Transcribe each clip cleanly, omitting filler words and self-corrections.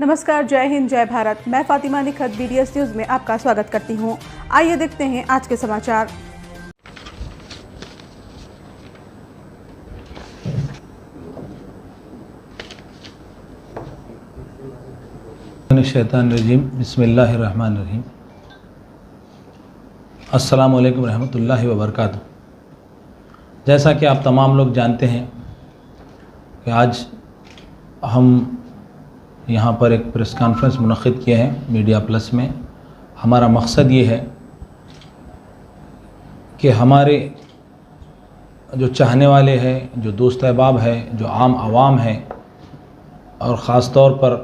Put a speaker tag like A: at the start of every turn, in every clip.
A: नमस्कार, जय हिंद, जय भारत। मैं फातिमा निखत BDS न्यूज में आपका स्वागत करती हूं। आइए देखते हैं आज के समाचार।
B: शैतानिर्रजीम बिस्मिल्लाहिर्रहमानिर्रहीम। अस्सलामु अलैकुम रहमतुल्लाहि व बरकातुहू। जैसा कि आप तमाम लोग जानते हैं कि आज हम यहाँ पर एक प्रेस कॉन्फ्रेंस मुनक़्क़िद किए हैं मीडिया प्लस में। हमारा मकसद ये है कि हमारे जो चाहने वाले हैं, जो दोस्त अहबाब हैं, जो आम आवाम है और ख़ास तौर पर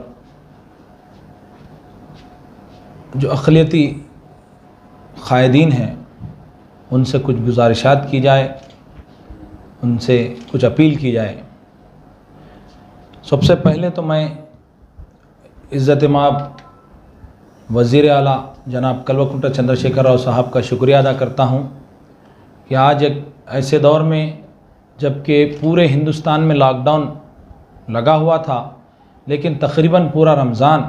B: जो अक़लियती क़ायदीन हैं, उनसे कुछ गुजारिशात की जाए, उनसे कुछ अपील की जाए। सबसे पहले तो मैं इज़्ज़त माब वज़ीर आला जनाब कल्वकुंट्ला चंद्रशेखर राव साहब का शुक्रिया अदा करता हूँ कि आज एक ऐसे दौर में जबकि पूरे हिंदुस्तान में लॉकडाउन लगा हुआ था, लेकिन तकरीबन पूरा रमज़ान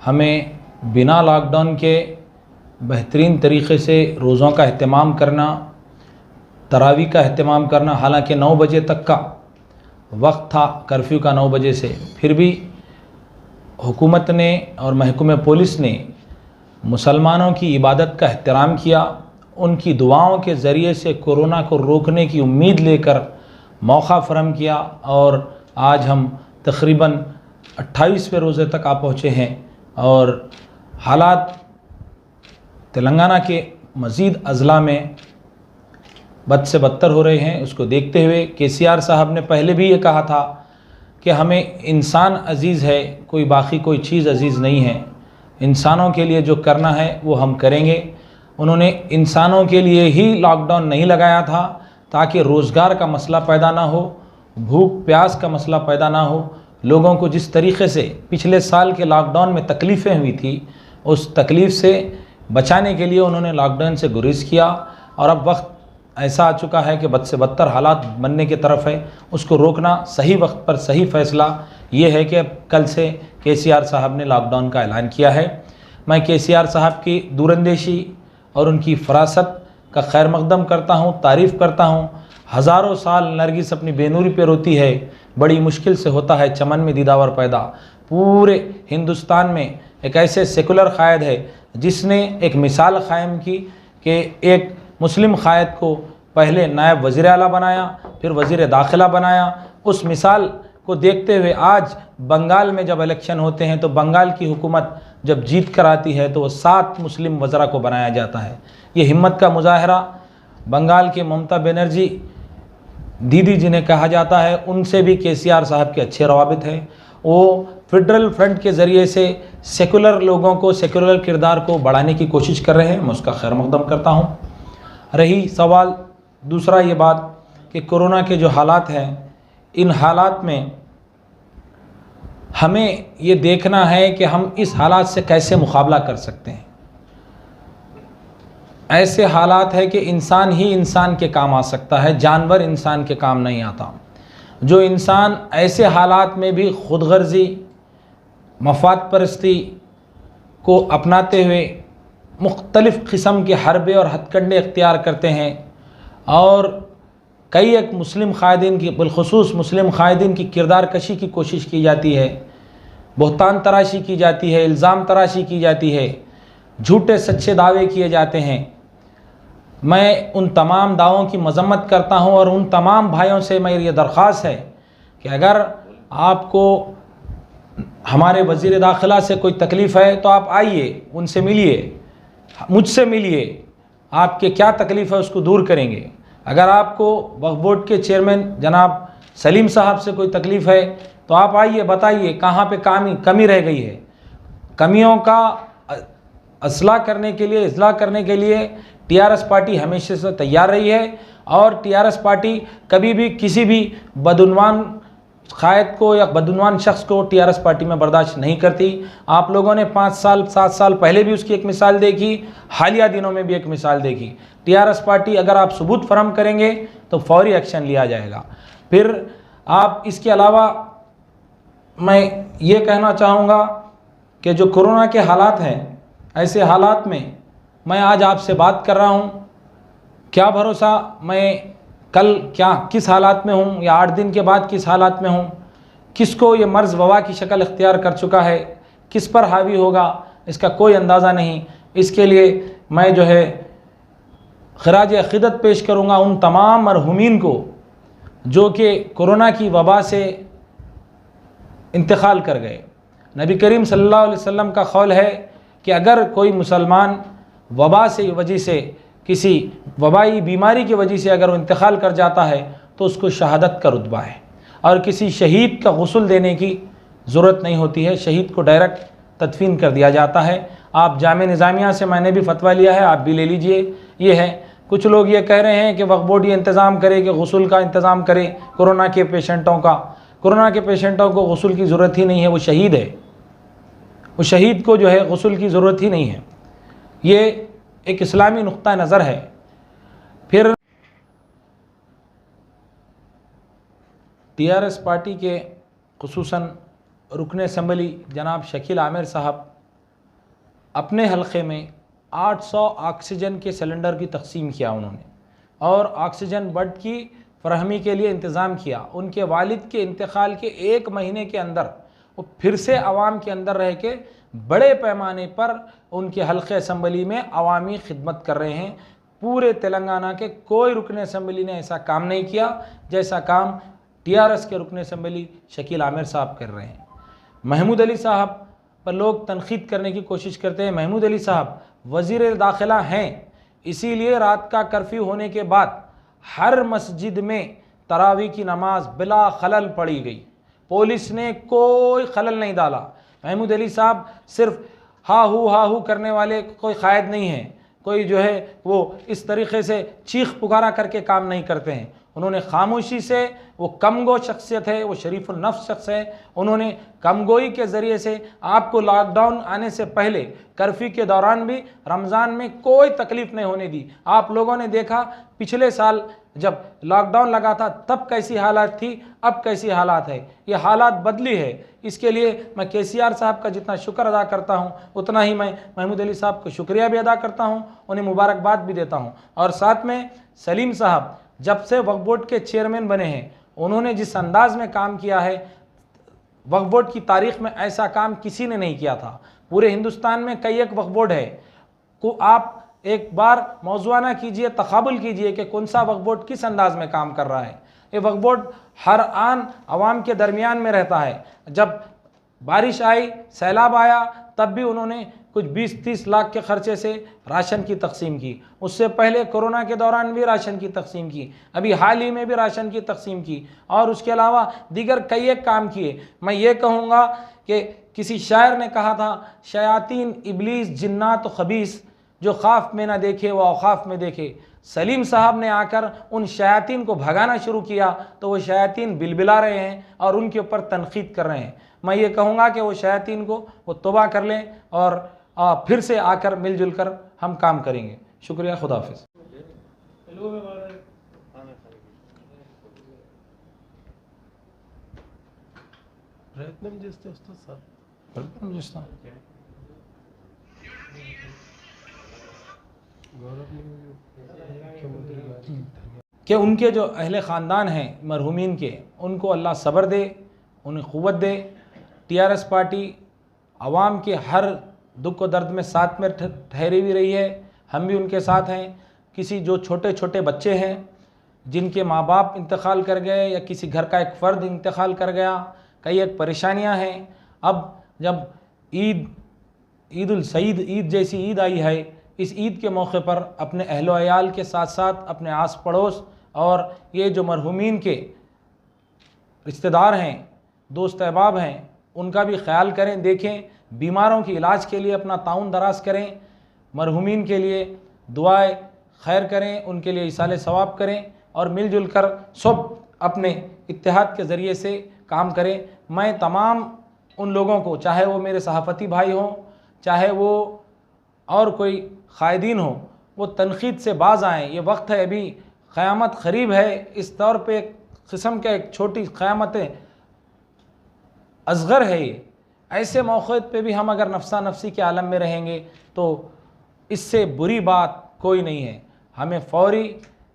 B: हमें बिना लॉकडाउन के बेहतरीन तरीक़े से रोज़ों का अहतमाम करना, तरावी का अहतमाम करना। हालांकि 9 बजे तक का वक्त था, कर्फ्यू का 9 बजे से, फिर भी हुकूमत ने और महकमे पुलिस ने मुसलमानों की इबादत का एहतराम किया। उनकी दुआओं के ज़रिए से कोरोना को रोकने की उम्मीद लेकर मौका फराहम किया और आज हम तकरीबन 28वें रोज़े तक आ पहुँचे हैं और हालात तेलंगाना के मज़ीद अज़ला में बद से बदतर हो रहे हैं। उसको देखते हुए KCR साहब ने पहले भी ये कहा था कि हमें इंसान अज़ीज़ है, कोई बाकी कोई चीज़ अज़ीज़ नहीं है। इंसानों के लिए जो करना है वो हम करेंगे। उन्होंने इंसानों के लिए ही लॉकडाउन नहीं लगाया था ताकि रोज़गार का मसला पैदा ना हो, भूख प्यास का मसला पैदा ना हो। लोगों को जिस तरीक़े से पिछले साल के लॉकडाउन में तकलीफ़ें हुई थी, उस तकलीफ़ से बचाने के लिए उन्होंने लॉकडाउन से गुरेज़ किया और अब वक्त ऐसा आ चुका है कि बद से बदतर हालात बनने की तरफ है। उसको रोकना, सही वक्त पर सही फ़ैसला ये है कि कल से KCR साहब ने लॉकडाउन का ऐलान किया है। मैं KCR साहब की दूरंदेशी और उनकी फरासत का खैर मकदम करता हूँ, तारीफ़ करता हूँ। हज़ारों साल नरगिस अपनी बेनूरी पे रोती है, बड़ी मुश्किल से होता है चमन में दीदावर पैदा। पूरे हिंदुस्तान में एक ऐसे सेकुलर क़ायद है जिसने एक मिसाल क़ायम की कि एक मुस्लिम क़ायद को पहले नायब वज़ीर आला बनाया, फिर वज़ीर दाखिला बनाया। उस मिसाल को देखते हुए आज बंगाल में जब इलेक्शन होते हैं तो बंगाल की हुकूमत जब जीत कर आती है तो वो 7 मुस्लिम वज़रा को बनाया जाता है। ये हिम्मत का मुजाहरा बंगाल के ममता बनर्जी दीदी जिन्हें कहा जाता है, उनसे भी KCR साहब के अच्छे रवाबित हैं। वो फेडरल फ्रंट के ज़रिए से सेकुलर लोगों को, सेकुलर किरदार को बढ़ाने की कोशिश कर रहे हैं। मैं उसका खैर मकदम करता हूँ। रही सवाल दूसरा ये बात कि कोरोना के जो हालात हैं, इन हालात में हमें ये देखना है कि हम इस हालात से कैसे मुकाबला कर सकते हैं। ऐसे हालात है कि इंसान ही इंसान के काम आ सकता है, जानवर इंसान के काम नहीं आता। जो इंसान ऐसे हालात में भी खुदगर्जी, मफाद परस्ती को अपनाते हुए मुख्तलिफ़ किस्म के हरबे और हथकंडे इख्तियार करते हैं और कई एक मुस्लिम क़ायदीन की, बिलखुसूस मुस्लिम क़ायदीन की किरदार कशी की कोशिश की जाती है, बहतान तराशी की जाती है, इल्ज़ाम तराशी की जाती है, झूठे सच्चे दावे किए जाते हैं। मैं उन तमाम दावों की मज़म्मत करता हूं और उन तमाम भाइयों से मेरी ये दरख्वास्त है कि अगर आपको हमारे वज़ीर दाखिला से कोई तकलीफ़ है तो आप आइए, उनसे मिलिए, मुझसे मिलिए। आपके क्या तकलीफ़ है उसको दूर करेंगे। अगर आपको वक्फ बोर्ड के चेयरमैन जनाब सलीम साहब से कोई तकलीफ़ है तो आप आइए, बताइए कहाँ पे कमी रह गई है। कमियों का असलाह करने के लिए, इस्लाह करने के लिए TRS पार्टी हमेशा से तैयार रही है और TRS पार्टी कभी भी किसी भी बदउनवान क़ायद को या बदउनवान शख्स को TRS पार्टी में बर्दाश्त नहीं करती। आप लोगों ने 5 साल 7 साल पहले भी उसकी एक मिसाल देखी, हालिया दिनों में भी एक मिसाल देखी। TRS पार्टी अगर आप सबूत फराहम करेंगे तो फौरी एक्शन लिया जाएगा। फिर आप इसके अलावा मैं ये कहना चाहूँगा कि जो कोरोना के हालात हैं, ऐसे हालात में मैं आज आपसे बात कर रहा हूँ। क्या भरोसा मैं कल क्या किस हालात में हूँ या 8 दिन के बाद किस हालात में हूँ, किसको ये मर्ज़ वबा की शक्ल इख्तियार कर चुका है, किस पर हावी होगा, इसका कोई अंदाज़ा नहीं। इसके लिए मैं जो है खराज अक़ीदत पेश करूँगा उन तमाम मरहूमीन को जो कि कोरोना की वबा से इंतकाल कर गए। नबी करीम सल्लल्लाहु अलैहि वसल्लम का कौल है कि अगर कोई मुसलमान वबा से वजह से, किसी वबाई बीमारी की वजह से अगर वो इंतकाल कर जाता है तो उसको शहादत का रुतबा है और किसी शहीद का गुस्ल देने की ज़रूरत नहीं होती है। शहीद को डायरेक्ट तदफीन कर दिया जाता है। आप जामे निज़ामिया से मैंने भी फतवा लिया है, आप भी ले लीजिए। ये है, कुछ लोग ये कह रहे हैं कि वक्फ बोर्ड ये इंतज़ाम करे कि गुस्ल का इंतज़ाम करे कोरोना के पेशेंटों का। कोरोना के पेशेंटों को गुस्ल की ज़रूरत ही नहीं है, वो शहीद है। वो शहीद को जो है गुस्ल की ज़रूरत ही नहीं है। ये एक इस्लामी नुक्ता नज़र है। फिर TRS पार्टी के खुसूसन रुकन असम्बली जनाब शकील आमिर साहब अपने हलक़े में 800 ऑक्सीजन के सिलेंडर की तकसीम किया उन्होंने, और ऑक्सीजन बेड की फरहमी के लिए इंतज़ाम किया। उनके वालिद के इंतकाल के 1 महीने के अंदर वो फिर से आवाम के अंदर रह के बड़े पैमाने पर उनके हल्के असम्बली में अवामी खिदमत कर रहे हैं। पूरे तेलंगाना के कोई रुकन असम्बली ने ऐसा काम नहीं किया जैसा काम TRS के रुकन असम्बली शकील आमिर साहब कर रहे हैं। महमूद अली साहब पर लोग तनकीद करने की कोशिश करते हैं। महमूद अली साहब वज़ीर दाखिला हैं, इसीलिए रात का कर्फ्यू होने के बाद हर मस्जिद में तरावी की नमाज बिला खलल पढ़ी गई। पुलिस ने कोई खलल नहीं डाला। महमूद अली साहब सिर्फ हा हू करने वाले कोई कायद नहीं है, कोई जो है वो इस तरीक़े से चीख पुकारा करके काम नहीं करते हैं। उन्होंने खामोशी से, वो कमगो शख्सियत है, वो शरीफुल नफ्स शख्स है। उन्होंने कमगोई के ज़रिए से आपको लॉकडाउन आने से पहले कर्फ्यू के दौरान भी रमज़ान में कोई तकलीफ़ नहीं होने दी। आप लोगों ने देखा पिछले साल जब लॉकडाउन लगा था तब कैसी हालात थी, अब कैसी हालात है। ये हालात बदली है। इसके लिए मैं KCR साहब का जितना शुक्र अदा करता हूँ उतना ही मैं महमूद अली साहब को शुक्रिया भी अदा करता हूँ, उन्हें मुबारकबाद भी देता हूँ। और साथ में सलीम साहब जब से वक्फ बोर्ड के चेयरमैन बने हैं, उन्होंने जिस अंदाज में काम किया है, वक्फ बोर्ड की तारीख़ में ऐसा काम किसी ने नहीं किया था। पूरे हिंदुस्तान में कई एक वक्फ बोर्ड है को आप एक बार मौज़ूआना कीजिए, तक़ाबुल कीजिए कि कौन सा वक्फ बोर्ड किस अंदाज में काम कर रहा है। ये वक्फ बोर्ड हर आन आवाम के दरमियान में रहता है। जब बारिश आई, सैलाब आया, तब भी उन्होंने कुछ 20-30 लाख के खर्चे से राशन की तकसीम की। उससे पहले कोरोना के दौरान भी राशन की तकसीम की, अभी हाल ही में भी राशन की तकसीम की, और उसके अलावा दीगर कई एक काम किए। मैं ये कहूँगा कि किसी शायर ने कहा था, शयातीन इबलीस जिन्नात खबीस जो ख़ाफ में ना देखे वो औखाफ में देखे। सलीम साहब ने आकर उन शयातीन को भगाना शुरू किया तो वो शयातीन बिलबिला रहे हैं और उनके ऊपर तनकीद कर रहे हैं। मैं ये कहूँगा कि वो शयातीन को वो तौबा कर लें और फिर से आकर मिलजुल कर हम काम करेंगे। शुक्रिया, खुदा हाफिज़। कि उनके जो अहले ख़ानदान हैं मरहूमीन के, उनको अल्लाह सब्र दे, उन्हें क़ुव्वत दे। TRS पार्टी आवाम के हर दुख व दर्द में साथ में ठहरी हुई रही है। हम भी उनके साथ हैं। किसी जो छोटे छोटे बच्चे हैं जिनके माँ बाप इंतकाल कर गए या किसी घर का एक फ़र्द इंतकाल कर गया, कई एक परेशानियां हैं। अब जब ईद जैसी ईद आई है, इस ईद के मौके पर अपने अहलो अयाल के साथ साथ अपने आस पड़ोस और ये जो मरहूमीन के रिश्तेदार हैं, दोस्त अहबाब हैं, उनका भी ख्याल करें। देखें, बीमारों के इलाज के लिए अपना ताउन दराज करें, मरहूमीन के लिए दुआएं खैर करें, उनके लिए इसाले सवाब करें और मिलजुल कर सब अपने इत्तेहाद के ज़रिए से काम करें। मैं तमाम उन लोगों को, चाहे वो मेरे सहाफ़ती भाई हों, चाहे वो और कोई क़ायदीन हो, वो तनक़ीद से बाज़ आएँ। ये वक्त है, अभी क़यामत क़रीब है। इस दौर पे एक किस्म का एक छोटी क़यामत असग़र है ये, ऐसे मौके पे भी हम अगर नफसा नफसी के आलम में रहेंगे तो इससे बुरी बात कोई नहीं है। हमें फौरी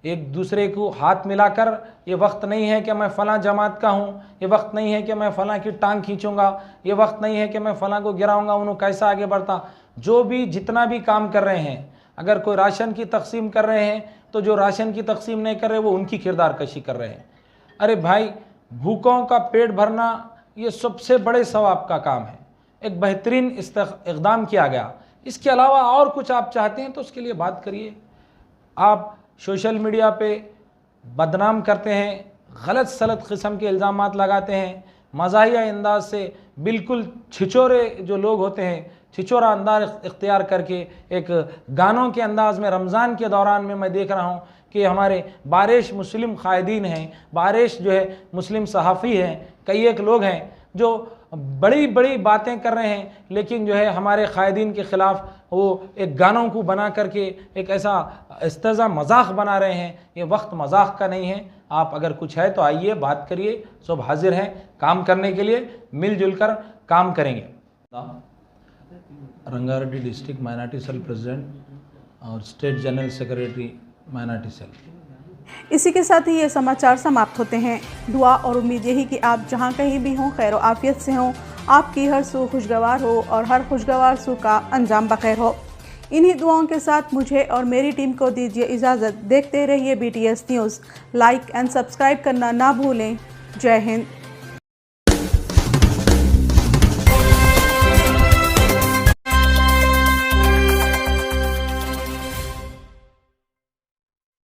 B: एक दूसरे को हाथ मिलाकर, ये वक्त नहीं है कि मैं फ़लाँ जमात का हूँ, ये वक्त नहीं है कि मैं फ़लाँ की टांग खींचूंगा, ये वक्त नहीं है कि मैं फ़लाँ को गिराऊंगा, उन्होंने कैसा आगे बढ़ता। जो भी जितना भी काम कर रहे हैं, अगर कोई राशन की तकसीम कर रहे हैं तो जो राशन की तकसीम नहीं कर रहे वो उनकी किरदार कशी कर रहे हैं। अरे भाई, भूखों का पेट भरना ये सबसे बड़े सवाब का काम है, एक बेहतरीन इक़दाम किया गया। इसके अलावा और कुछ आप चाहते हैं तो उसके लिए बात करिए। आप सोशल मीडिया पे बदनाम करते हैं, गलत सलत किस्म के इल्ज़ामात लगाते हैं, मज़ाहिया अंदाज से बिल्कुल छिछोरे जो लोग होते हैं, छिछोरा अंदाज इख्तियार करके एक गानों के अंदाज में रमज़ान के दौरान में मैं देख रहा हूँ कि हमारे बारिश मुस्लिम क़ायदीन हैं, बारिश जो है मुस्लिम सहाफ़ी हैं, कई एक लोग हैं जो बड़ी बड़ी बातें कर रहे हैं, लेकिन जो है हमारे क़ायदीन के ख़िलाफ़ वो एक गानों को बना करके एक ऐसा इस्तेज़ा मजाक बना रहे हैं। ये वक्त मजाक का नहीं है। आप अगर कुछ है तो आइए, बात करिए, सब हाजिर हैं काम करने के लिए, मिलजुल कर काम करेंगे। Rangareddy district minority cell president और state general secretary minority cell.
A: इसी के साथ ही ये समाचार समाप्त होते हैं। दुआ और उम्मीद यही कि आप जहां कहीं भी हों खैर आफियत से हों, आपकी हर सू खुशगवार हो और हर खुशगवार सू का अंजाम बखैर हो। इन्हीं दुआओं के साथ मुझे और मेरी टीम को दीजिए इजाज़त। देखते रहिए BTS news. Like and subscribe करना ना भूलें। जय हिंद।